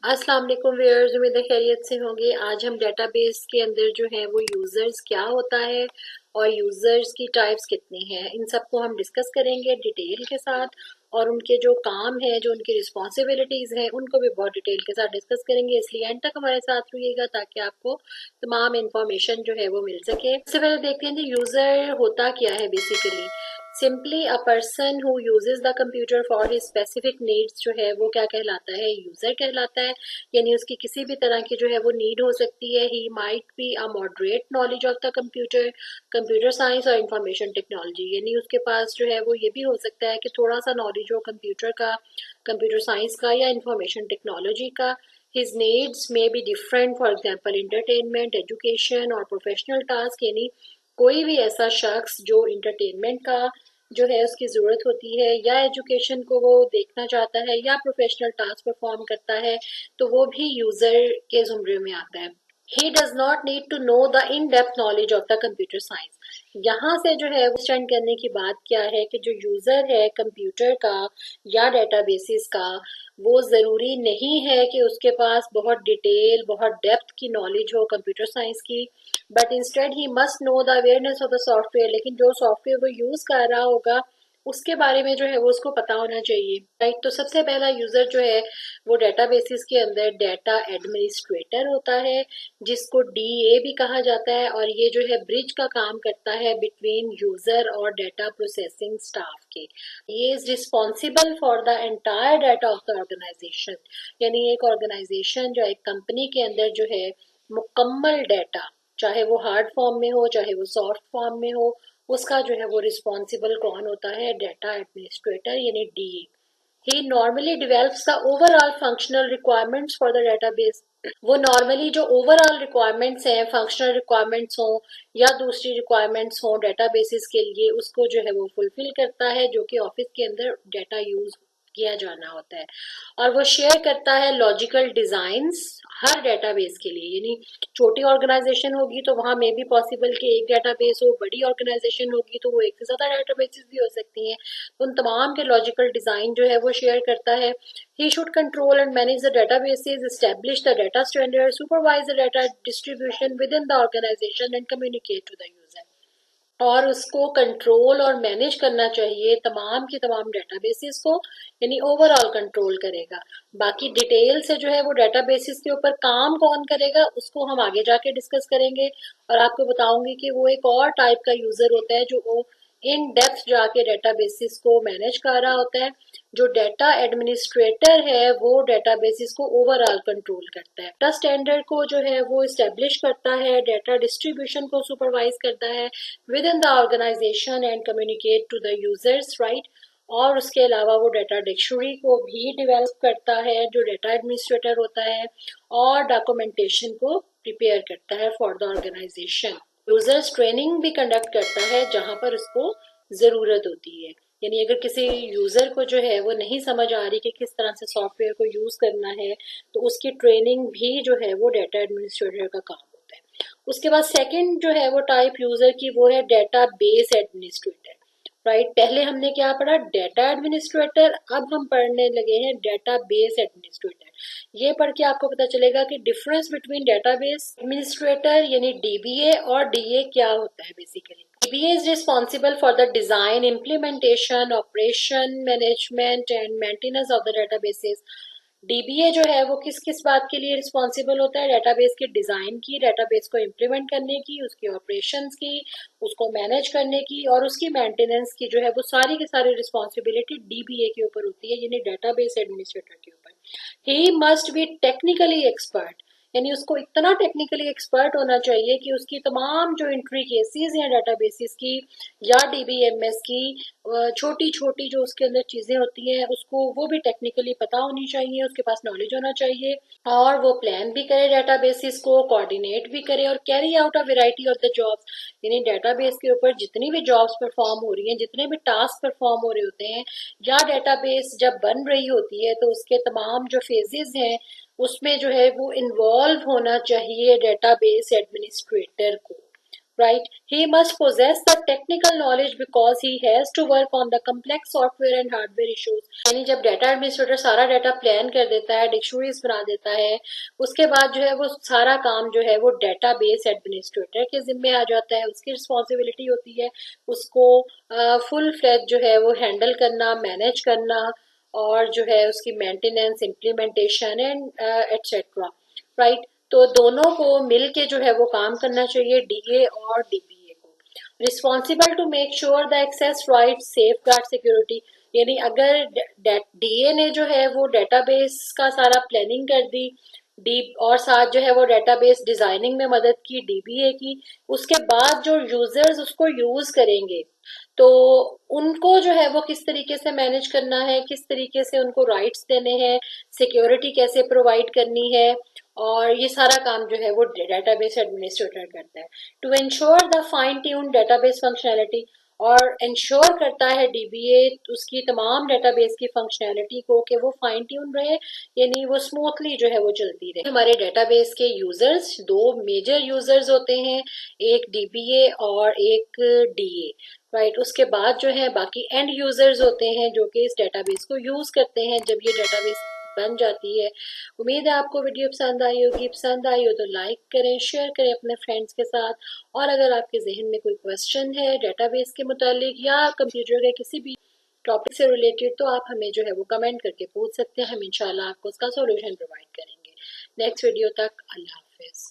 अस्सलाम वालेकुम व्यूअर्स, उम्मीद है खैरियत से होंगे। आज हम डेटाबेस के अंदर जो है वो यूज़र्स क्या होता है और यूज़र्स की टाइप्स कितनी हैं, इन सब को हम डिस्कस करेंगे डिटेल के साथ। और उनके जो काम है, जो उनकी रिस्पॉन्सिबिलिटीज़ हैं, उनको भी बहुत डिटेल के साथ डिस्कस करेंगे। इसलिए एंड तक हमारे साथ रहिएगा ताकि आपको तमाम इंफॉर्मेशन जो है वो मिल सके। सबसे पहले देखते हैं कि यूज़र होता क्या है। Basically simply a person who uses the computer for his specific needs जो है वो क्या कहलाता है, यूजर कहलाता है। यानी उसकी किसी भी तरह की जो है वो नीड हो सकती है। He might be a moderate knowledge of the computer, computer science और इंफॉर्मेशन टेक्नोलॉजी। यानी उसके पास जो है वो ये भी हो सकता है कि थोड़ा सा नॉलेज हो कंप्यूटर का, कंप्यूटर साइंस का या इंफॉर्मेशन टेक्नोलॉजी का। His needs may be different, for example entertainment, education और professional task। यानी कोई भी ऐसा शख्स जो इंटरटेनमेंट का जो है उसकी ज़रूरत होती है, या एजुकेशन को वो देखना चाहता है, या प्रोफेशनल टास्क परफॉर्म करता है, तो वो भी यूज़र के ज़ुमरे में आता है। He does not need to know the in depth knowledge of the computer science. यहाँ से जो है वो स्टैंड करने की बात क्या है कि जो यूज़र है कंप्यूटर का या डेटाबेसिस का, वो ज़रूरी नहीं है कि उसके पास बहुत डिटेल, बहुत डेप्थ की नॉलेज हो कंप्यूटर साइंस की, but instead he must know the awareness of the software. लेकिन जो सॉफ्टवेयर वो यूज कर रहा होगा उसके बारे में जो है वो उसको पता होना चाहिए, राइट। तो सबसे पहला यूजर जो है वो डेटाबेसिस के अंदर डेटा एडमिनिस्ट्रेटर होता है, जिसको डीए भी कहा जाता है। और ये जो है ब्रिज का काम करता है बिटवीन यूजर और डेटा प्रोसेसिंग स्टाफ के। ये is responsible for the entire data of the organization. यानी एक ऑर्गेनाइजेशन जो एक कंपनी के अंदर जो है मुकम्मल डाटा, चाहे वो हार्ड फॉर्म में हो चाहे वो सॉफ्ट फॉर्म में हो, उसका जो है वो रिस्पॉन्सिबल कौन होता है, डेटा एडमिनिस्ट्रेटर यानी DA. He normally develops the overall functional requirements for the database. वो नॉर्मली जो ओवरऑल रिक्वायरमेंट्स हैं, फंक्शनल रिक्वायरमेंट्स हों या दूसरी रिक्वायरमेंट्स हों डेटाबेसिस के लिए, उसको जो है वो फुलफिल करता है, जो कि ऑफिस के अंदर डाटा यूज किया जाना होता है। और वो शेयर करता है लॉजिकल डिजाइन्स हर डेटाबेस के लिए। यानी छोटी ऑर्गेनाइजेशन होगी तो वहां में भी पॉसिबल कि एक डेटाबेस हो, बड़ी ऑर्गेनाइजेशन होगी तो वो एक से ज्यादा डेटाबेसेस भी हो सकती हैं। उन तमाम के लॉजिकल डिजाइन जो है वो शेयर करता है। He should control and manage the databases, establish the data standard, supervise the data distribution within the organisation and communicate to the user. और उसको कंट्रोल और मैनेज करना चाहिए तमाम की तमाम डेटाबेसेस को, यानी ओवरऑल कंट्रोल करेगा। बाकी डिटेल से जो है वो डेटाबेसेस के ऊपर काम कौन करेगा उसको हम आगे जाके डिस्कस करेंगे। और आपको बताऊंगी कि वो एक और टाइप का यूजर होता है जो वो इन डेप्थ जाके डेटाबेसिस को मैनेज कर रहा होता है। जो डेटा एडमिनिस्ट्रेटर है वो डेटाबेसिस को ओवरऑल कंट्रोल करता है, डाटा स्टैंडर्ड को जो है वो इस्टेब्लिश करता है, डेटा डिस्ट्रीब्यूशन को सुपरवाइज करता है within the organisation and communicate to the users, right. और उसके अलावा वो डेटा डिक्शनरी को भी डेवलप करता है जो डेटा एडमिनिस्ट्रेटर होता है, और डॉक्यूमेंटेशन को प्रिपेयर करता है for the organisation. Users training भी कंडक्ट करता है जहां पर उसको जरूरत होती है। यानी अगर किसी यूजर को जो है वो नहीं समझ आ रही कि किस तरह से सॉफ्टवेयर को यूज करना है, तो उसकी ट्रेनिंग भी जो है वो डेटा एडमिनिस्ट्रेटर का काम होता है। उसके बाद सेकंड जो है वो टाइप यूजर की, वो है डेटा बेस एडमिनिस्ट्रेटर, राइट। पहले हमने क्या पढ़ा, डेटा एडमिनिस्ट्रेटर, अब हम पढ़ने लगे हैं डेटा बेस एडमिनिस्ट्रेटर। ये पढ़ के आपको पता चलेगा कि डिफरेंस बिटवीन डेटाबेस एडमिनिस्ट्रेटर यानी डीबीए और डीए क्या होता है। Basically dBA is responsible for the design, implementation, operation, management and maintenance of the databases. DBA जो है वो किस किस बात के लिए रिस्पॉन्सिबल होता है, डेटाबेस के डिजाइन की, डेटाबेस को इम्प्लीमेंट करने की, उसकी ऑपरेशंस की, उसको मैनेज करने की, और उसकी मेंटेनेंस की जो है वो सारी की सारी रिस्पॉन्सिबिलिटी डीबीए के ऊपर होती है, यानी डेटाबेस एडमिनिस्ट्रेटर के ऊपर। He must be technically expert, यानी उसको इतना टेक्निकली एक्सपर्ट होना चाहिए कि उसकी तमाम जो एंट्री केसेस हैं डेटाबेसिस की या डीबीएमएस की, छोटी छोटी जो उसके अंदर चीजें होती हैं उसको वो भी टेक्निकली पता होनी चाहिए, उसके पास नॉलेज होना चाहिए। और वो प्लान भी करे डेटाबेसिस को, कोऑर्डिनेट भी करे और carry out a variety of the jobs. यानी डेटाबेस के ऊपर जितनी भी जॉब्स परफॉर्म हो रही हैं, जितने भी टास्क परफॉर्म हो रहे होते हैं, या डेटाबेस जब बन रही होती है तो उसके तमाम जो फेजेस हैं उसमें जो है वो इन्वॉल्व होना चाहिए डेटाबेस एडमिनिस्ट्रेटर को, right? He must possess the technical knowledge because he has to work on the complex software and hardware issues. यानी जब डाटा एडमिनिस्ट्रेटर सारा डाटा प्लान कर देता है, डिक्शनरीज बना देता है, उसके बाद जो है वो सारा काम जो है वो डेटाबेस एडमिनिस्ट्रेटर के जिम्मे आ जाता है, उसकी रिस्पॉन्सिबिलिटी होती है उसको फुल फ्लेज जो है वो हैंडल करना, मैनेज करना, और जो है उसकी maintenance, implementation and etcetera, right? तो दोनों को मिल के जो है वो काम करना चाहिए, डीए और डीबीए को। Responsible to make sure the access right, safeguard security. यानी अगर डीए ने जो है वो डेटाबेस का सारा प्लानिंग कर दी, डी और साथ जो है वो डेटाबेस डिजाइनिंग में मदद की डीबीए की, उसके बाद जो यूजर्स उसको यूज करेंगे तो उनको जो है वो किस तरीके से मैनेज करना है, किस तरीके से उनको राइट्स देने हैं, सिक्योरिटी कैसे प्रोवाइड करनी है, और ये सारा काम जो है वो डेटाबेस एडमिनिस्ट्रेटर करता है। To ensure the fine tune database functionality, और इंश्योर करता है डीबीए उसकी तमाम डेटाबेस की फंक्शनैलिटी को कि वो फाइन ट्यून रहे, यानी वो स्मूथली जो है वो चलती रहे। हमारे डेटाबेस के यूजर्स, दो मेजर यूजर्स होते हैं, एक डीबीए और एक डीए, राइट? उसके बाद जो है बाकी एंड यूजर्स होते हैं जो कि इस डेटाबेस को यूज करते हैं जब ये डेटाबेस बन जाती है। उम्मीद है आपको वीडियो पसंद आई होगी। पसंद आई हो तो लाइक करें, शेयर करें अपने फ्रेंड्स के साथ। और अगर आपके जहन में कोई क्वेश्चन है डेटाबेस के मुतालिक या कंप्यूटर के किसी भी टॉपिक से रिलेटेड, तो आप हमें जो है वो कमेंट करके पूछ सकते हैं। हम इंशाल्लाह आपको उसका सॉल्यूशन प्रोवाइड करेंगे। नेक्स्ट वीडियो तक अल्लाह हाफिज।